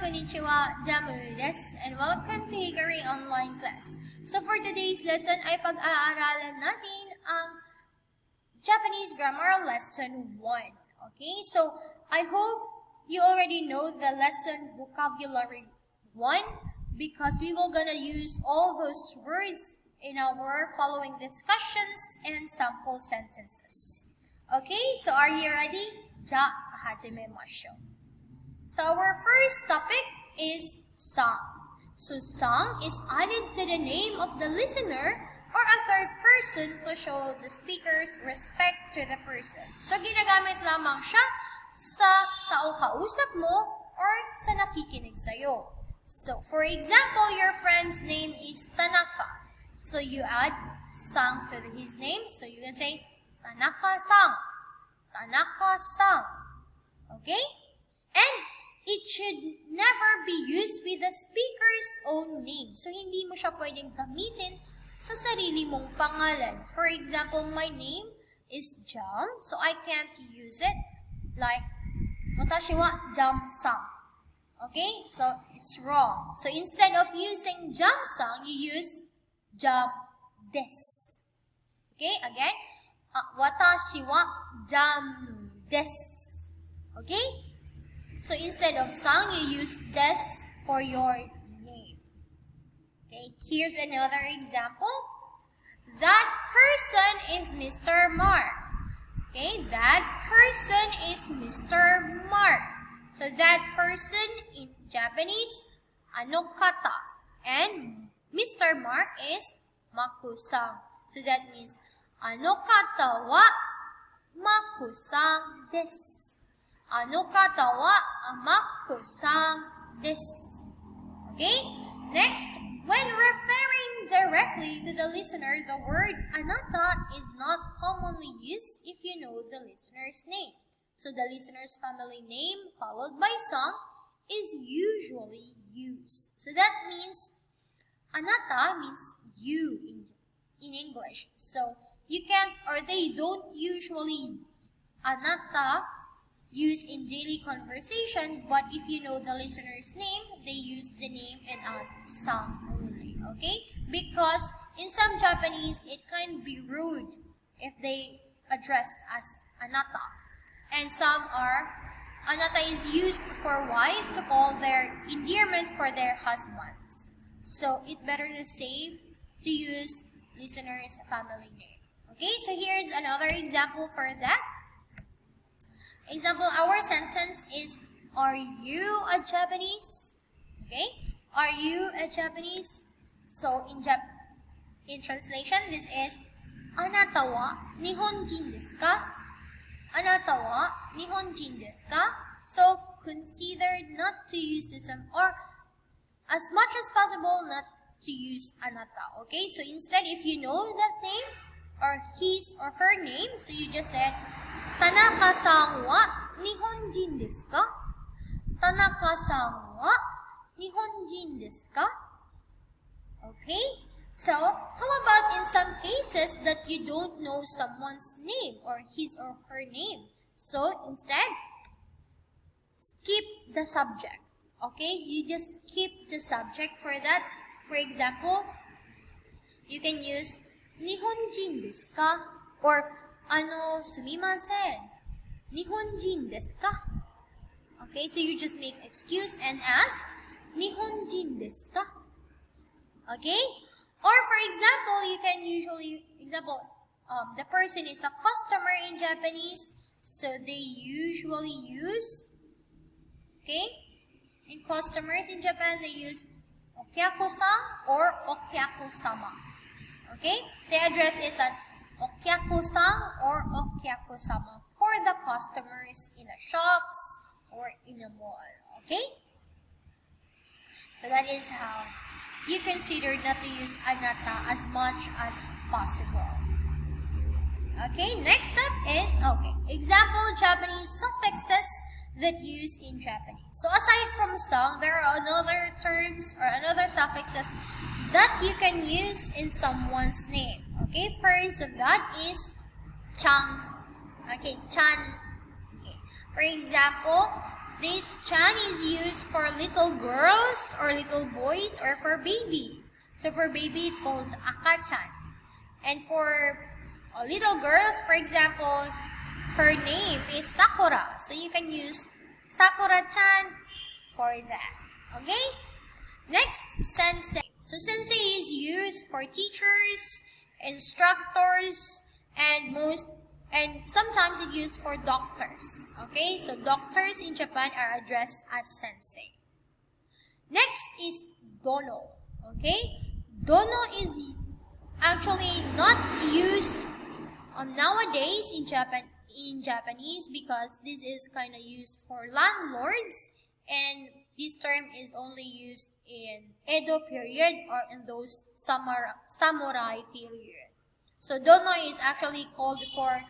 konnichiwa, jamu desu, and welcome to Hikari Online Class. So for today's lesson ay pag-aaralan natin ang Japanese Grammar Lesson 1. Okay, so I hope you already know the lesson vocabulary 1 because we will gonna use all those words in our following discussions and sample sentences. Okay, so are you ready? Ja, hajimemashou. So our first topic is song. So song is added to the name of the listener or a third person to show the speaker's respect to the person. So ginagamit lamang siya sa taong kausap mo or sa nakikinig sa'yo. So for example, your friend's name is Tanaka. So you add sang to his name. So you can say Tanaka-san. Tanaka-san. Okay? And it should never be used with the speaker's own name. So, hindi mo siya pwedeng gamitin sa sarili mong pangalan. For example, my name is Jam, so I can't use it like, watashi wa Jam-san. Okay? So, it's wrong. So, instead of using Jam-san, you use Jam-desu. Okay? Again, watashi wa Jam-desu. Okay? So instead of sang, you use des for your name. Okay, here's another example. That person is Mr. Mark. Okay, that person is Mr. Mark. So that person in Japanese, anokata. And Mr. Mark is Maku-san. So that means, anokata wa Maku-san desu. Anokata wa Maku-san desu. Okay? Next, when referring directly to the listener, the word anata is not commonly used if you know the listener's name. So the listener's family name followed by song is usually used. So that means anata means you in English. So you can't or they don't usually anata use in daily conversation, but if you know the listener's name, they use the name and add sang only, okay? Because in some Japanese, it can be rude if they addressed as anata. And some are, anata is used for wives to call their endearment for their husbands. So it better to save to use listener's family name. Okay, so here's another example for that. Example, our sentence is, are you a Japanese? Okay? Are you a Japanese? So, in translation, this is, Anata wa Nihonjin desu ka? Anata wa Nihonjin desu ka? So, consider not to use this, or as much as possible, not to use anata. Okay? So, instead, if you know that name, or his or her name, so you just said, Tanaka-san wa Nihonjin desu ka? Tanaka-san wa Nihonjin desu ka? Okay? So, how about in some cases that you don't know someone's name or his or her name? So, instead, skip the subject. Okay? You just skip the subject for that. For example, you can use Nihonjin desu ka? Or sumimasen. Nihonjin desu ka? Okay, so you just make excuse and ask, Nihonjin desu ka? Okay? Or for example, you can usually, the person is a customer in Japanese, so they usually use, okay? In customers in Japan, they use okyaku-san or okyaku-sama. Okay? The address is at okyaku-san or okyaku-sama for the customers in the shops or in a mall. Okay? So that is how you consider not to use anata as much as possible. Okay, next up is, example Japanese suffixes that use in Japanese. So aside from song, there are another terms or another suffixes that you can use in someone's name. Okay, first of that is chan. Okay, chan. Okay. For example, This chan is used for little girls or little boys or for baby. So for baby, it calls aka-chan. And for little girls, for example, her name is Sakura. So you can use Sakura-chan for that. Okay? Next, sensei. So sensei is used for teachers, instructors, and sometimes it's used for doctors. Okay? So doctors in Japan are addressed as sensei. Next is dono. Okay? Dono is actually not used nowadays in Japanese because this is kind of used for landlords, and this term is only used in Edo period or in those samurai period. So dono is actually called for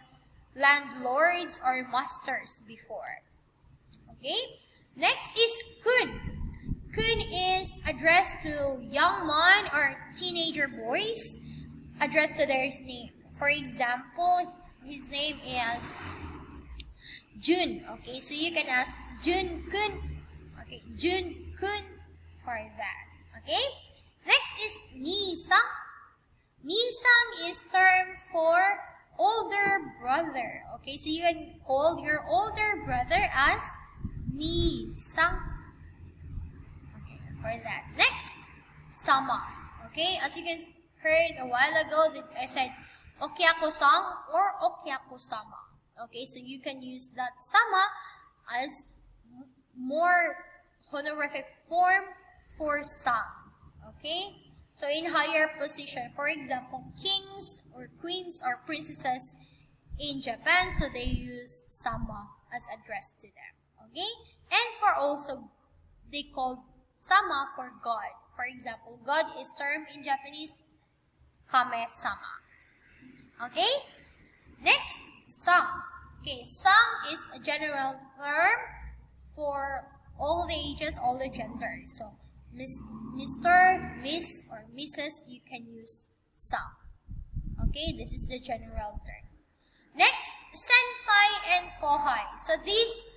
landlords or masters before. Okay? Next is kun. Kun is addressed to young men or teenager boys, addressed to their name. For example, his name is Jun. Okay, so you can ask Jun kun. Okay, Jun kun for that. Okay? Next is Nisang. Nisang is term for older brother. Okay, so you can call your older brother as Nisang. Okay, for that. Next, Sama. Okay, as you can heard a while ago that I said Okyako-san or Okyako-sama. Okay, so you can use that sama as more honorific form for san. Okay, so in higher position, for example, kings or queens or princesses in Japan, so they use sama as addressed to them. Okay, and for also they call sama for God. For example, God is termed in Japanese kame-sama. Okay? Next, sang. Okay, sang is a general term for all the ages, all the genders. So, Mr., Miss, or Mrs., you can use sang. Okay, this is the general term. Next, Senpai and Kohai. So, this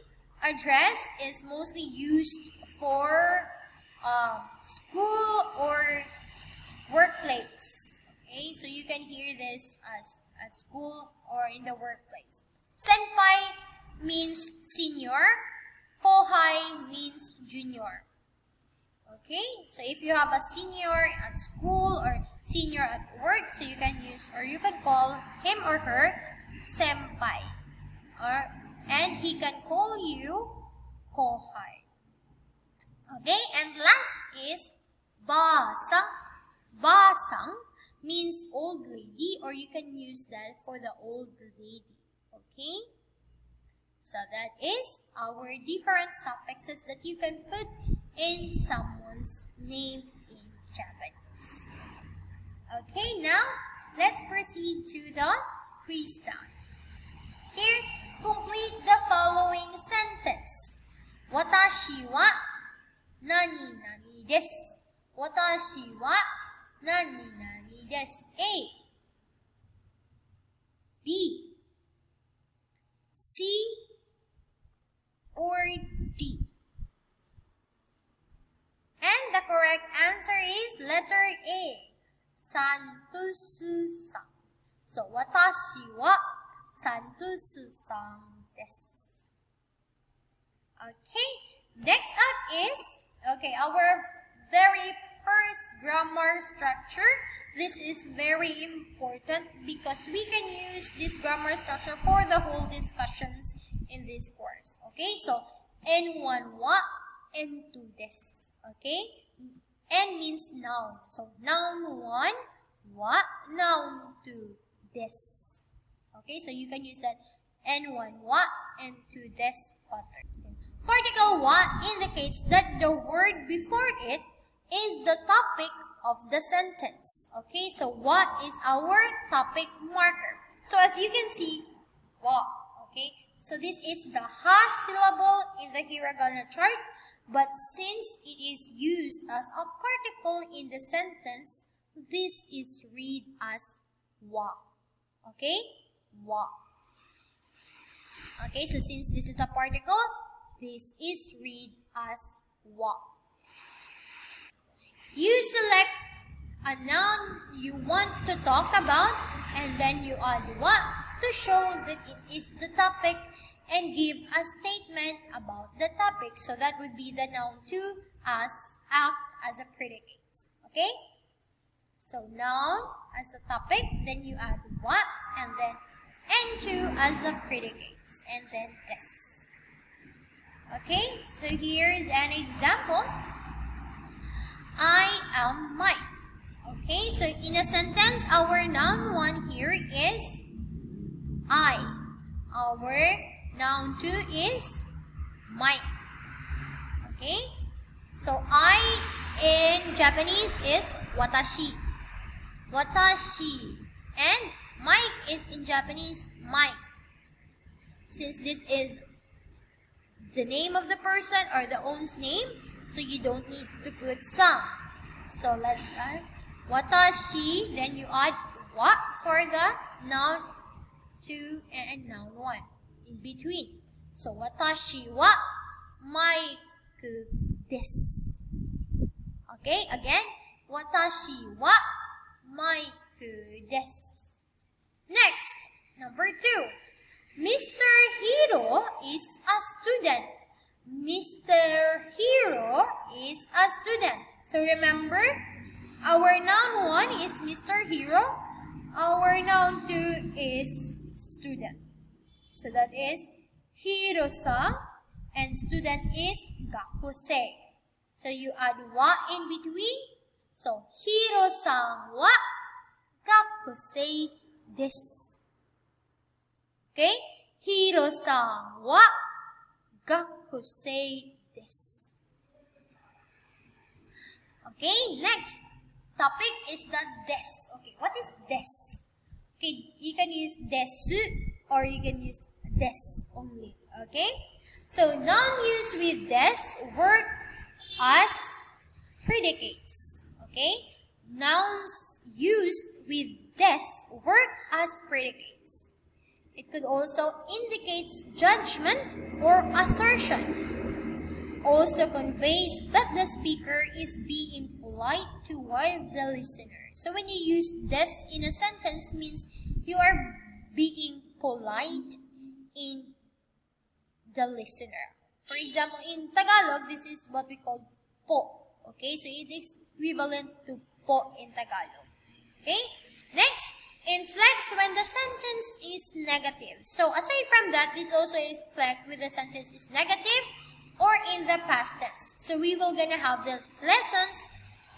address is mostly used for school or workplace. Okay, so you can hear this as at school or in the workplace. Senpai means senior. Kohai means junior. Okay, so if you have a senior at school or senior at work, so you can use or you can call him or her senpai, and he can call you kohai. Okay, and last is basang. Basang means old lady, or you can use that for the old lady. Okay? So that is our different suffixes that you can put in someone's name in Japanese. Okay, now let's proceed to the quiz time. Here, complete the following sentence. Watashi wa nani nani desu. Watashi wa nani nani desu. A. B. C. Or D. And the correct answer is letter A. Santosu-san. So, watashi wa Santosu-san desu. Okay, next up is, our very first grammar structure. This is very important because we can use this grammar structure for the whole discussions in this course. Okay, so N1 wa, N2 desu. Okay, N means noun. So noun 1, wa, noun 2, desu. Okay, so you can use that N1 wa, N2 desu pattern. Particle wa indicates that the word before it is the topic of the sentence. Okay, so what is our topic marker? So as you can see, wa. Okay, so this is the ha syllable in the hiragana chart, but since it is used as a particle in the sentence, this is read as wa. Okay, wa. Okay, so since this is a particle, this is read as wa. You select a noun you want to talk about and then you add wa to show that it is the topic and give a statement about the topic. So that would be the noun to act as a predicate. Okay? So noun as the topic, then you add wa and then and to as the predicates and then this. Okay? So here is an example. I am Mike. Okay, so in a sentence, our noun 1 here is I. Our noun 2 is Mike. Okay, so I in Japanese is watashi. Watashi. And Mike is in Japanese Mike. Since this is the name of the person or the owner's name, so you don't need to put some. So let's start. Watashi, then you add wa for the noun 2 and noun 1 in between. So watashi wa Mike desu. Okay, again, watashi wa Mike desu. Next, number 2. Mr. Hiro is a student. Mr. Hiro is a student. So remember, our noun 1 is Mr. Hiro. Our noun 2 is student. So that is Hiro-san and student is gakusei. So you add wa in between. So Hiro-san wa gakusei desu. Okay? Hiro-san wa gakusei desu. Okay, next topic is the des. Okay, what is des? Okay, you can use desu or you can use des only. Okay, so noun used with des work as predicates. Okay, nouns used with des work as predicates. It could also indicate judgment or assertion. Also conveys that the speaker is being polite toward the listener. So when you use des in a sentence means you are being polite in the listener. For example, in Tagalog, this is what we call po. Okay, so it is equivalent to po in Tagalog. Okay, next, inflects when the sentence is negative. So aside from that, this also is inflect when the sentence is negative or in the past tense. So we will gonna have these lessons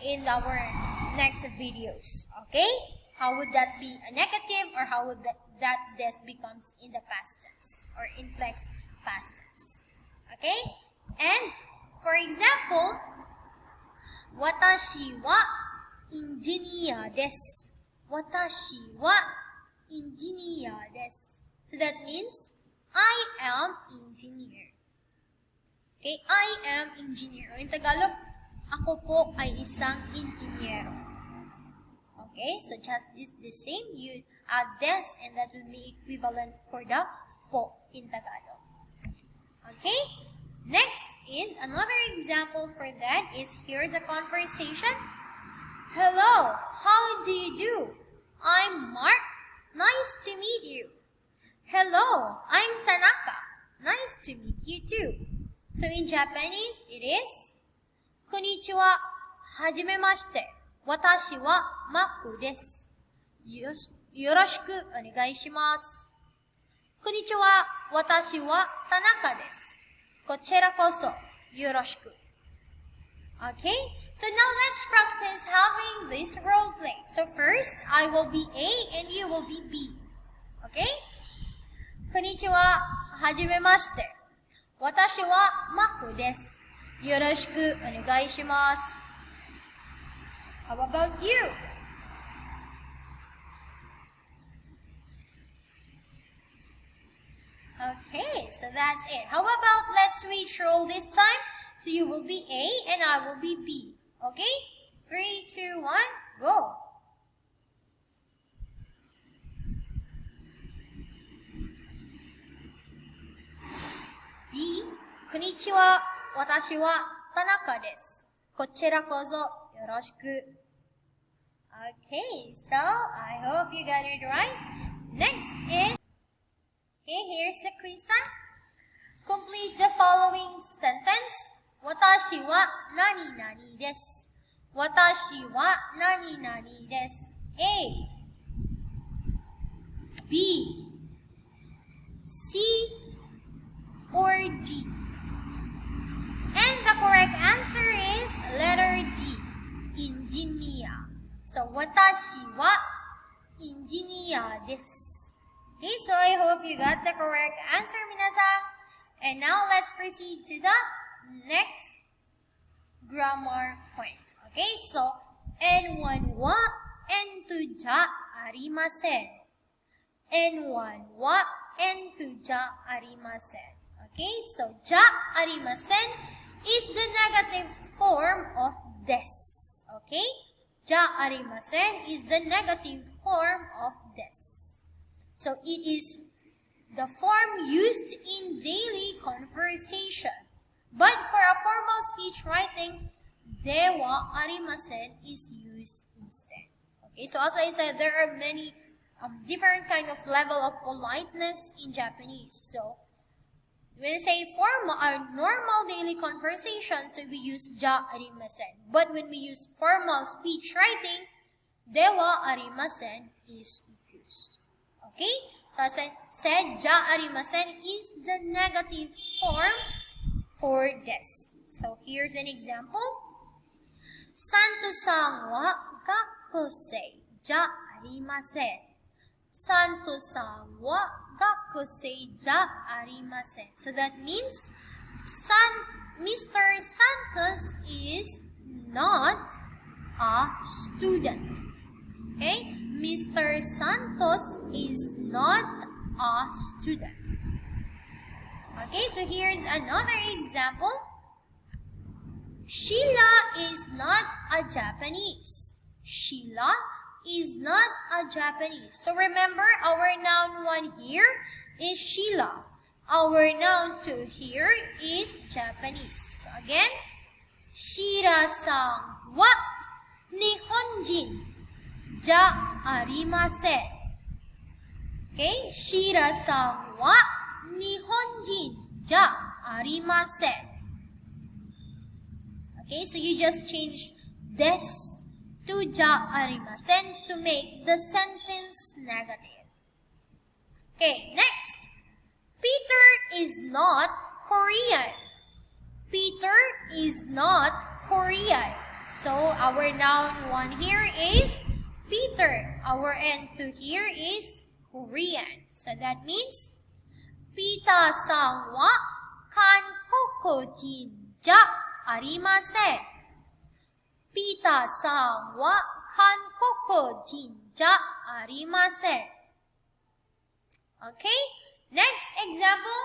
in our next videos. Okay? How would that be a negative or how would that this becomes in the past tense or inflects past tense. Okay? And for example, watashi wa engineer desu. Watashi wa engineer desu. So that means I am engineer. Okay, I am engineer. In Tagalog, ako po ay isang inhinyero. Okay, so just it's the same. You add des and that will be equivalent for the po in Tagalog. Okay, next is another example for that is here's a conversation. Hello, how do you do? I'm Mark. Nice to meet you. Hello, I'm Tanaka. Nice to meet you too. So in Japanese, it is Konnichiwa, hajimemashite. Watashi wa Maku desu. Yoroshiku onegai shimasu. Konnichiwa, watashi wa Tanaka desu. Kochira koso yoroshiku. Okay, so now let's practice having this role play. So first, I will be A and you will be B. Okay? Konnichiwa, hajimemashite. Watashi wa Maku desu. Yoroshiku onegai shimasu. How about you? Okay, so that's it. How about let's switch role this time? So you will be A and I will be B. Okay? 3, 2, 1, go. B, Konnichiwa, watashi wa Tanaka desu. Kochira kozo yoroshiku. Okay, so I hope you got it right. Next is, okay, here's the quiz time. Complete the following sentence. Watashi wa nani nani desu. Watashi wa nani nani desu. A, B, C, or D? And the correct answer is letter D, engineer. So, watashi wa engineer desu. Okay, so I hope you got the correct answer, minasan. And now let's proceed to the next grammar point. Okay, so N1 wa N2 ja arimasen. N1 wa N2 ja arimasen. Okay, so ja arimasen is the negative form of des. Okay, ja arimasen is the negative form of des. So it is the form used in daily conversation. But for a formal speech writing, de wa arimasen is used instead. Okay, so as I said, there are many different kind of level of politeness in Japanese. So when I say formal or normal daily conversation, so we use ja arimasen. But when we use formal speech writing, de wa arimasen is used. Okay? So as I said, ja arimasen is the negative form for des. So here's an example. Santo-san wa gakusei ja arimasen. Santo-san wa gakusei ja arimasen. So that means Mr. Santos is not a student. Okay? Mr. Santos is not a student. Okay, so here's another example. Sheila is not a Japanese. Sheila is not a Japanese. So remember, our noun 1 here is Sheila. Our noun 2 here is Japanese. So again, Sheila-san wa Nihonjin ja arimasen. Okay, Sheila-san wa Nihonjin ja arimasen. Okay, so you just change des to ja arimasen to make the sentence negative. Okay, next. Peter is not Korean. Peter is not Korean. So our noun 1 here is Peter. Our N2 here is Korean. So that means Peter-san wa Hankoku-jin ja arimasen. Peter-san wa Hankoku-jin ja arimasen. Okay, next example.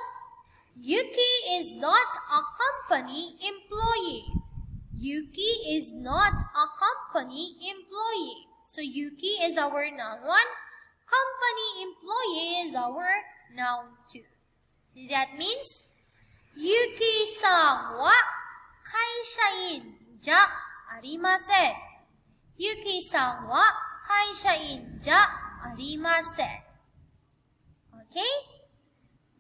Yuki is not a company employee. Yuki is not a company employee. So Yuki is our noun 1. Company employee is our noun 2. That means Yuki-san wa kaishain ja arimasen. Yuki-san wa kaishain ja arimasen. Okay?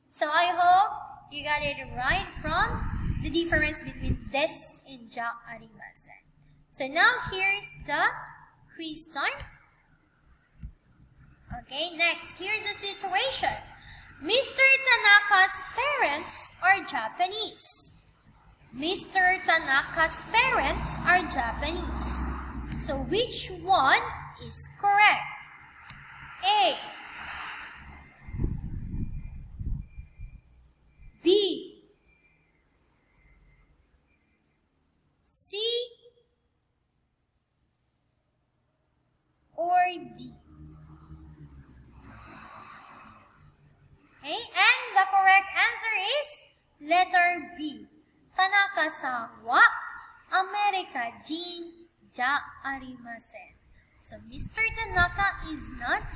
So I hope you got it right from the difference between des and ja arimasen. So now here's the quiz time. Okay, next, here's the situation. Mr. Tanaka's parents are Japanese. Mr. Tanaka's parents are Japanese. So which one is correct? A, B, C, or D? Okay, and the correct answer is letter B. Tanaka-san wa Amerika-jin ja arimasen. So Mr. Tanaka is not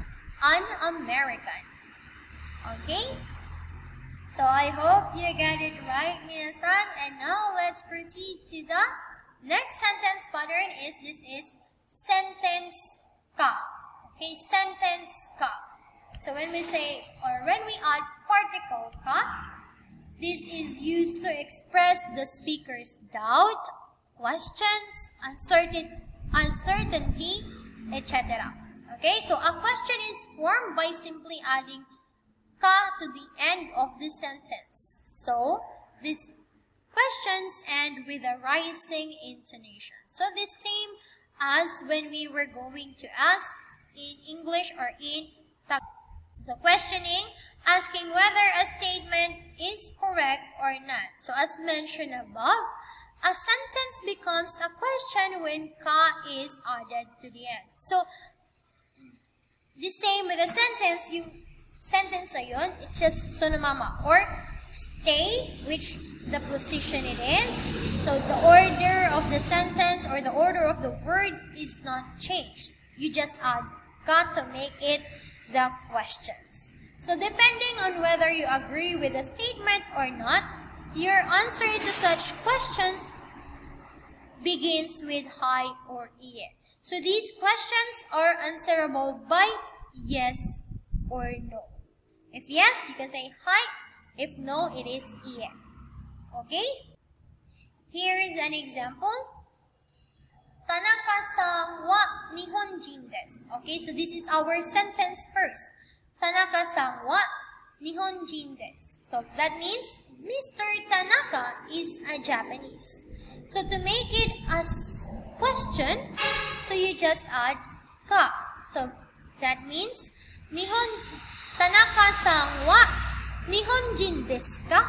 an American. Okay? So I hope you got it right, minasan. And now let's proceed to the next sentence pattern. This is sentence ka. Okay, sentence ka. So when we say or when we add particle ka, this is used to express the speaker's doubt, questions, uncertainty, etc. Okay, so a question is formed by simply adding ka to the end of the sentence. So these questions end with a rising intonation. So the same as when we were going to ask in English or in Tagalog. So questioning, asking whether a statement is correct or not. So as mentioned above, a sentence becomes a question when ka is added to the end. So the same with a sentence, yung sentence na yun, it's just sonomama or stay, which the position it is. So the order of the sentence or the order of the word is not changed. You just add ka to make it the questions. So depending on whether you agree with the statement or not, your answer to such questions begins with hai or iye. So these questions are answerable by yes or no. If yes, you can say hai. If no, it is iye. Okay? Here is an example. Tanaka-san wa Nihonjin desu. Okay, so this is our sentence first. Tanaka-san wa Nihonjin desu. So that means Mr. Tanaka is a Japanese. So to make it a question, so you just add ka. So that means Tanaka-san wa Nihonjin desu ka?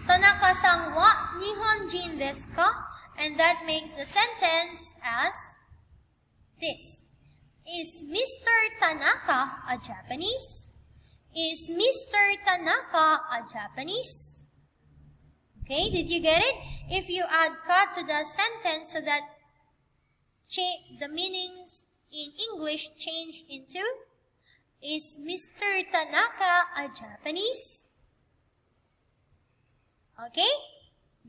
Tanaka-san wa Nihonjin desu ka? And that makes the sentence as this. Is Mr. Tanaka a Japanese? Is Mr. Tanaka a Japanese? Okay, did you get it? If you add ka to the sentence so that the meanings in English changed into, is Mr. Tanaka a Japanese? Okay,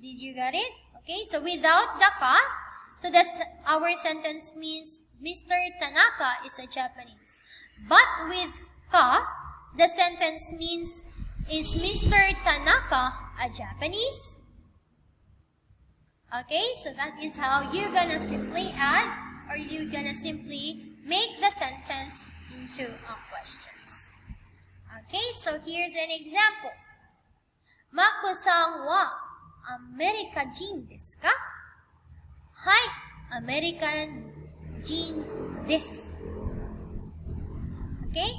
did you get it? Okay, so without the ka, so that's our sentence means Mr. Tanaka is a Japanese. But with ka, the sentence means, is Mr. Tanaka a Japanese? Okay, so that is how you're gonna simply add or you're gonna simply make the sentence into a questions. Okay, so here's an example. Mako-san wa America Jin desu ka? Hai, American Jin desu. Okay?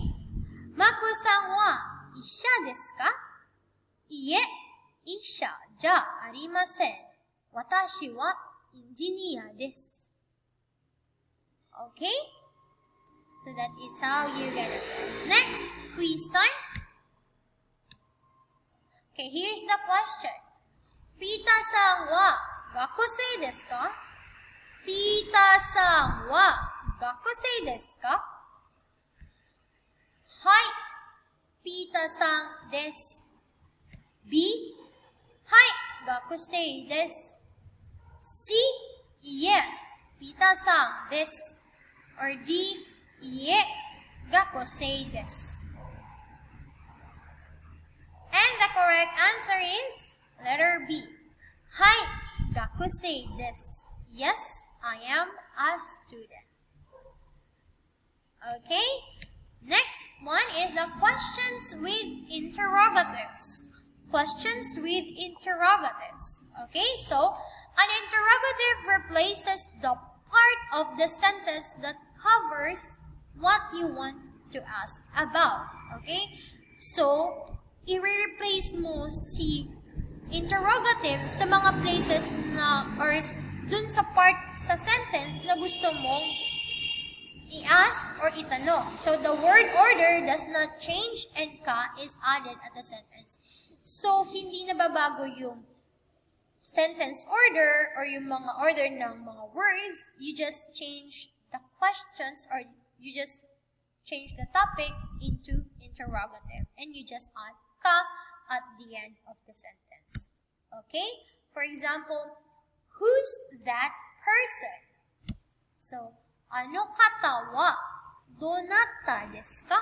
Mako-san wa isha desu ka? Iie, isha ja arimasen. Watashi wa engineer desu. Okay? So that is how you get it. Next, quiz time. Okay, here's the question. Pita-san wa gakusei desu ka? Pita-san wa gakusei desu ka? Hai, Pita-san desu. B, hai, gakusei desu. C, iie, Pita-san desu. Or D, iie, gakusei desu. And the correct answer is letter B. Hai, gakusei desu. Yes, I am a student. Okay? Next one is the questions with interrogatives. Questions with interrogatives. Okay, so an interrogative replaces the part of the sentence that covers what you want to ask about. Okay? So, i-replace mo si interrogative sa mga places na or dun sa part sa sentence na gusto mong i-ask or itanong. So the word order does not change and ka is added at the sentence. So hindi nababago yung sentence order or yung mga order ng mga words. You just change the questions or you just change the topic into interrogative and you just add ka at the end of the sentence. Okay? For example, who's that person? So, あの方はどなたですか?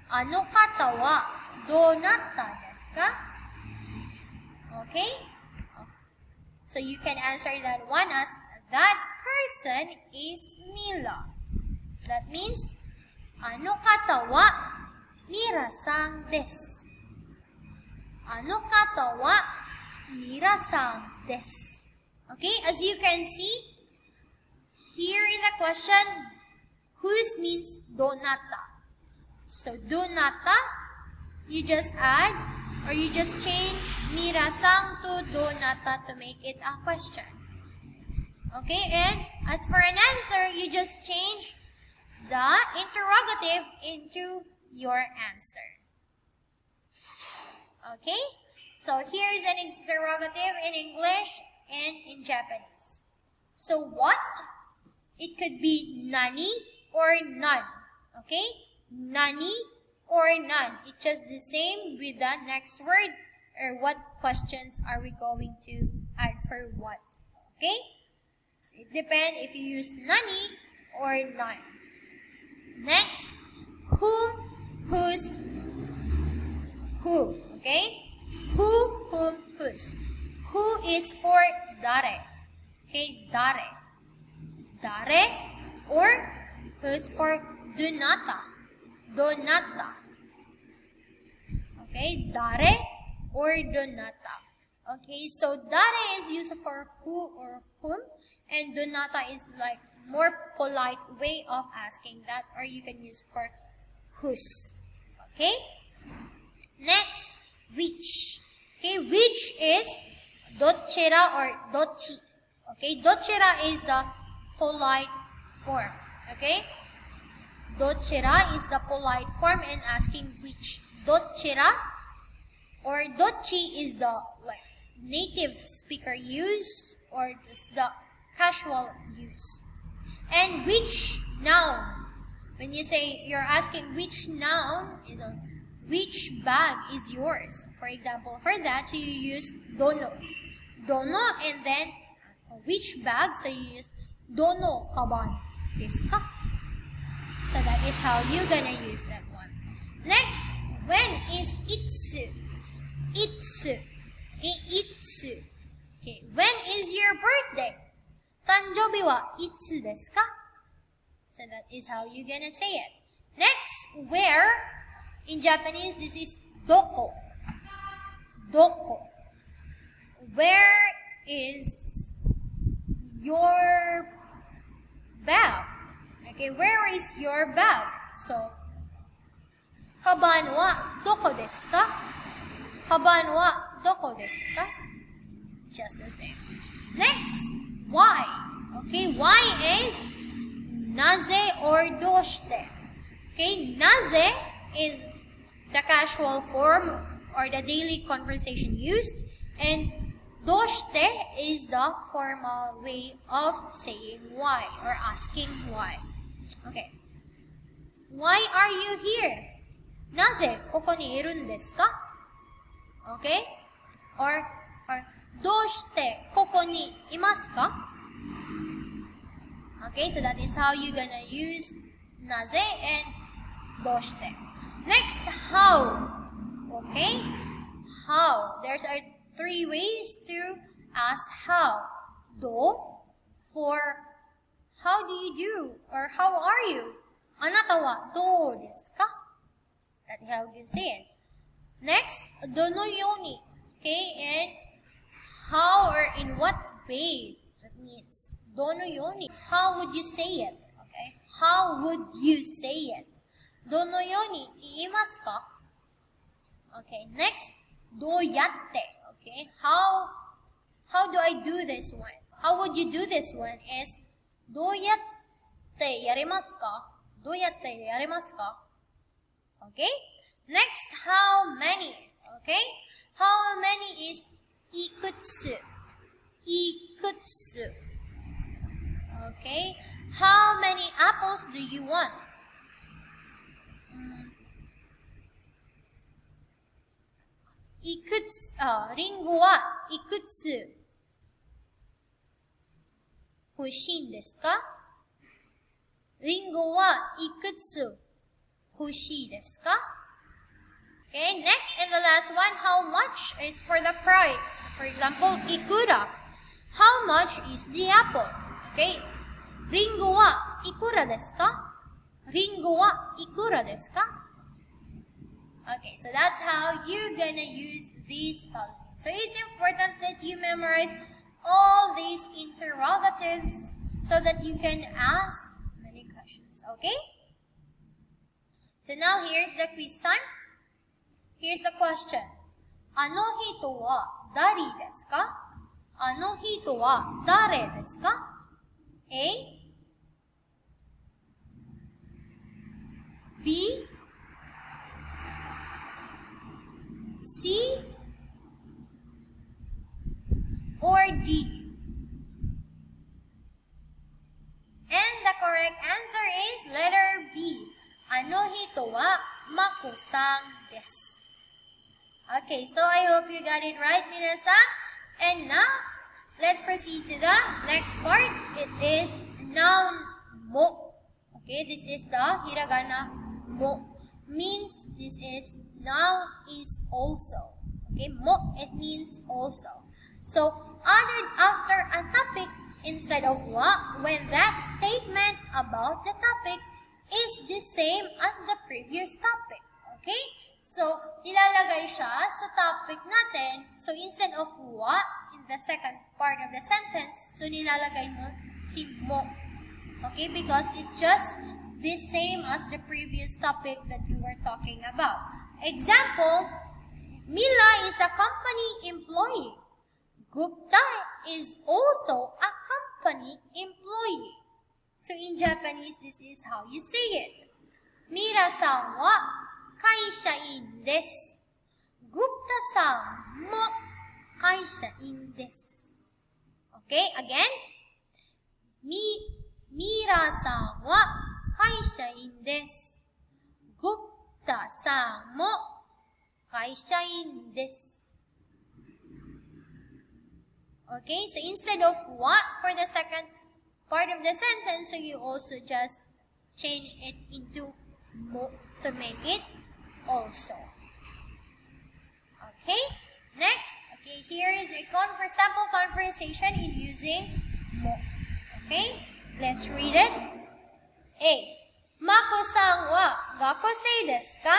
あの方はどなたですか? Okay? So you can answer that one as, that person is Mila. That means, あの方はミラさんです。あの方はミラさんです。Okay, as you can see, here in the question, whose means donata. So donata, you just add or you just change mira-san to donata to make it a question. Okay, and as for an answer, you just change the interrogative into your answer. Okay, so here is an interrogative in English and in Japanese. So what? It could be nani or none. Okay, nani or none. It's just the same with the next word, or what questions are we going to add for what. Okay, so it depends if you use nani or none. Next, whom, whose, who. Okay, who, whom, whose. Who is for dare. Okay, dare. Dare, or who's for donata. Donata. Okay, dare or donata. Okay, so dare is used for who or whom, and donata is like more polite way of asking that, or you can use for whose. Okay, next, which. Okay, which is dochera or dochi. Okay, dochera is the polite form. Okay, dochera is the polite form and asking which. Dochera or dochi is the like native speaker use or just the casual use. And which noun? When you say you're asking which noun is a which bag is yours. For example, for that you use dono. Dono, and then which bag, so you use dono kaban desu ka? So that is how you're gonna use that one. Next, when is itsu? Itsu. Okay, itsu. Okay, when is your birthday? Tanjobi wa itsu desu ka? So that is how you're gonna say it. Next, where? In Japanese, this is doko. Doko. Where is your bag? Okay, where is your bag? So, kaban wa doko desu ka? Kaban wa doko desu ka? Just the same. Next, why? Okay, why is naze or doshite. Okay, naze is the casual form or the daily conversation used, and doshite is the formal way of saying why or asking why. Okay. Why are you here? Naze koko ni irun desu ka? Okay? Or doshite koko ni imasu ka? Okay, so that is how you're gonna use naze and doshite. Next, how. Okay? How. There's three ways to ask how. Do, for how do you do or how are you? Anata wa do desu ka? That is how you can say it. Next, dono yoni. Okay, and how or in what way? That means dono yoni. How would you say it? Okay, how would you say it? Dono yoni iimasu ka? Okay, next, doyatte. Okay, how do I do this one? How would you do this one is doyatte yarimasu ka? Doyatte yarimasu ka? Okay, next, how many? Okay, how many is ikutsu. Ikutsu. Okay, how many apples do you want? リンゴはいくつ欲しいんですか？リンゴはいくつ欲しいですか？ Okay, next and the last one, how much is for the price. For example, ikura. How much is the apple? Okay, リンゴはいくらですか？リンゴはいくらですか？ Okay, so that's how you're gonna use these values. So it's important that you memorize all these interrogatives so that you can ask many questions. Okay? So now here's the quiz time. Here's the question. あの人は誰ですか？あの人は誰ですか？ A B C or D? And the correct answer is letter B. あの人はマコさんです。Okay, so I hope you got it right, minasan. And now, let's proceed to the next part. It is noun mo. Okay, this is the hiragana mo. Means this is noun is also. Okay, mo it means also. So, added after a topic instead of wa when that statement about the topic is the same as the previous topic. Okay? So, nilalagay siya sa topic natin. So, instead of wa in the second part of the sentence, so nilalagay mo si mo. Okay? Because it's just the same as the previous topic that you were talking about. Example, Mila is a company employee. Gupta is also a company employee. So, in Japanese, this is how you say it. Mira-san wa 会社員です。グプタさんも会社員です。Okay, again. ミラさんは会社員です。グプタさんも会社員です。Okay, so instead of what for the second part of the sentence, so you also just change it into mo to make it also. Okay, next. Okay, here is a sample conversation in using mo. Okay, let's read it. A. Mako-san wa gakusei desu ka?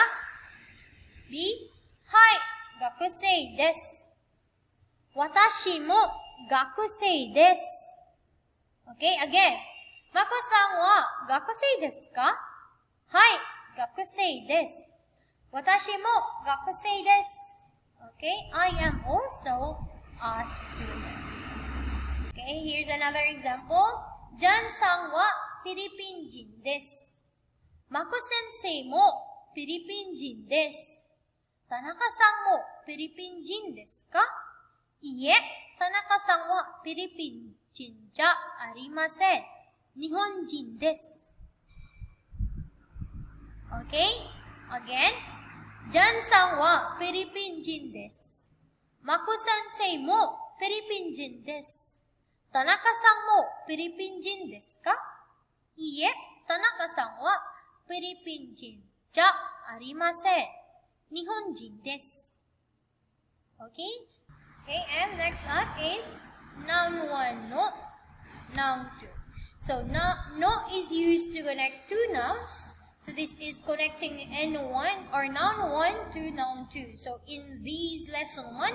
B. Hai, gakusei desu. Watashi mo gakusei desu. Okay, again. Mako-san wa gakusei desu ka? Hai, gakusei desu. Watashi mo gakusei desu. Okay, I am also a student. Okay, here's another example. Jan-san wa Philippine-jin desu. Mako-sensei mo Philippine-jin desu. Tanaka-san mo Philippine-jin desu ka? Iie, Tanaka-san wa Philippine-jin ja arimasen. Nihonjin desu. Okay, again. Jan-san wa Philippine-jin desu. Mako-sensei mo Philippine-jin desu. Tanaka-san mo Philippine-jin desu ka? Iie, Tanaka-san wa Philippine-jin ja arimasen. Nihonjin desu. Okay? Okay, and next up is noun 1 no, noun 2. So, no is used to connect two nouns. So this is connecting N1 or noun 1 to noun 2. So in these lesson 1,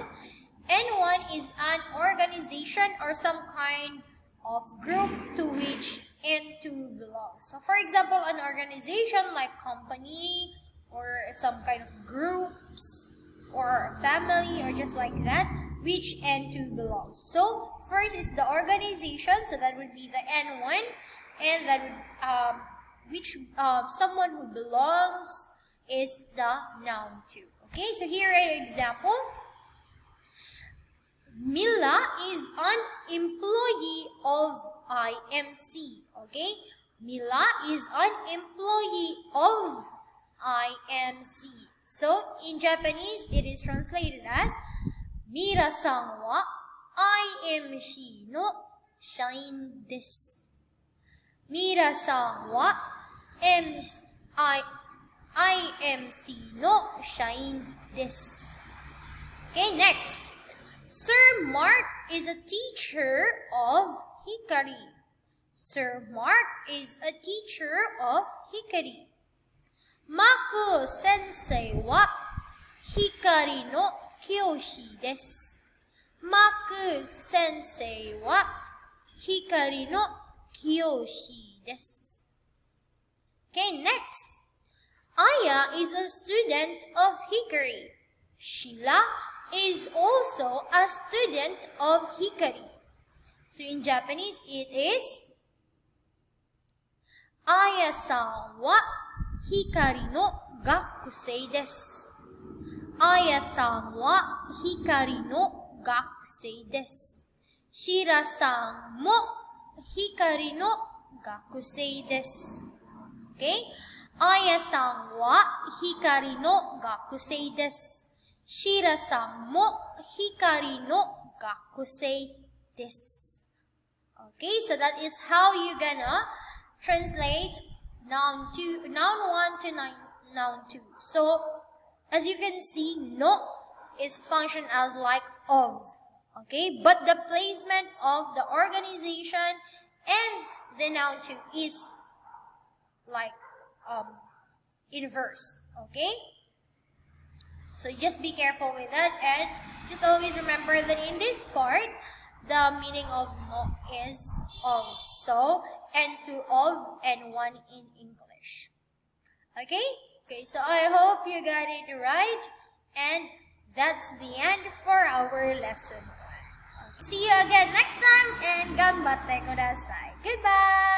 N1 is an organization or some kind of group to which N2 belongs. So for example, an organization like company or some kind of groups or family or just like that, which N2 belongs. So first is the organization, so that would be the N1, and that would someone who belongs is the noun 2. Okay, so here an example. Mila is an employee of IMC. Okay, Mila is an employee of IMC. So in Japanese, it is translated as Mira-san wa IMC no shain desu. Mira-san wa IMC no shain desu. Okay, next. Sir Mark is a teacher of Hikari. Sir Mark is a teacher of Hikari. Maku sensei wa Hikari no kyoshi desu. Maku sensei wa Hikari no kyoshi desu. Okay, next. Aya is a student of Hikari. Sheila is also a student of Hikari. So in Japanese, it is Aya-san wa Hikari no gakusei desu. Aya-san wa Hikari no gakusei desu. Shira-san mo Hikari no gakusei desu. Okay? Aya-san wa Hikari no gakusei desu. Shira-san mo Hikari no gakusei desu. Okay, so that is how you're gonna translate noun 1 to noun 2. So, as you can see, no is function as like of. Okay, but the placement of the organization and the noun 2 is like inversed. Okay, so just be careful with that, and just always remember that in this part, the meaning of no is of. So, and to of and one in English. Okay? So I hope you got it right. And that's the end for our lesson 1. Okay. See you again next time, and ganbatte kudasai. Goodbye!